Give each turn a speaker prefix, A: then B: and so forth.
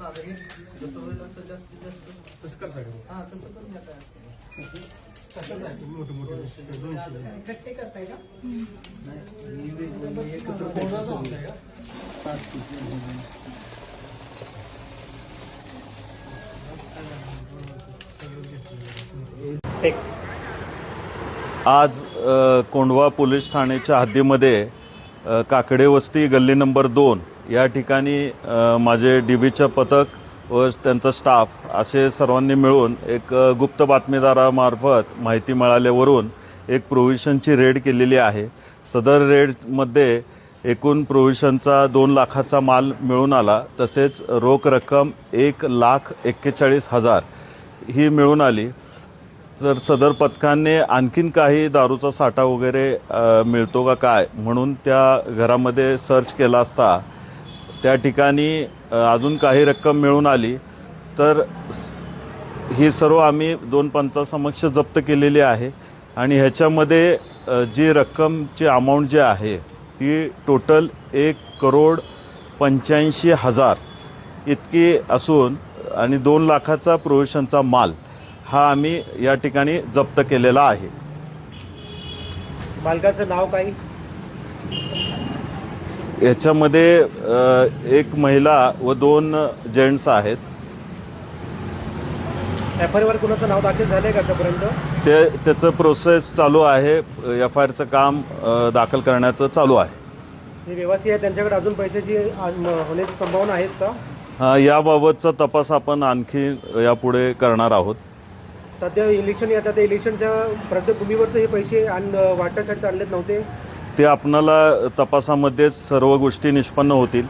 A: आता हे जसं होईल असं जास्तीत जास्त
B: तसं करता का?
A: हां तसं पण घेता येतं.
B: तसंच आहे मोठे मोठे 200
A: गट्टे करताय का?
B: कोणाचं होतंय का?
C: आज कोंढवा पोलीस ठाण्याच्या हद्दीमध्ये काकडे वस्ती गल्ली नंबर 2 या ठिकाणी माझे डीबीचं पथक व त्यांचा स्टाफ असे सर्वांनी मिळून एक गुप्त बातमीदारामार्फत माहिती मिळाल्यावरून एक प्रोव्हिशनची रेड केलेली आहे. सदर रेडमध्ये एकूण प्रोव्हिशनचा 2 लाखाचा माल मिळून आला. तसेच रोख रक्कम 1,41,40,000 ही मिळून आली. तर सदर पथकाने आणखीन काही दारूचा साठा वगैरे मिळतो का काय म्हणून त्या घरामध्ये सर्च केला असता त्या ठिकाणी अजून काही रक्कम मिळून आली. तर ही सर्व आम्ही 2 पंचासमक्ष जप्त केलेली आहे आणि ह्याच्यामध्ये जी रक्कमची अमाऊंट जी आहे ती टोटल 1,85,00,000 इतकी असून आणि 2 लाखाचा प्रोव्हिशनचा माल हा आम्ही या ठिकाणी जप्त केलेला आहे.
B: मालकाचं नाव काय?
C: याच्यामध्ये एक महिला व 2 जेंट्स आहेत.
B: FIR वर कुणाचं नाव दाखल झालंय का आतापर्यंत?
C: त्याचं प्रोसेस चालू आहे. FIRचं काम दाखल करण्याचं चालू आहे.
B: हे व्यवसायी आहे त्यांच्याकडे अजून पैशाची होण्याची संभावना आहेत का?
C: याबाबतचा तपास आपण आणखी यापुढे करणार आहोत.
B: सध्या इलेक्शन येतात, त्या इलेक्शनच्या प्रत्यभूमीवर हे पैसे वाटण्यासाठी आणलेत नव्हते.
C: ते आपणाला तपासामध्ये सर्व गोष्टी निष्पन्न होतील.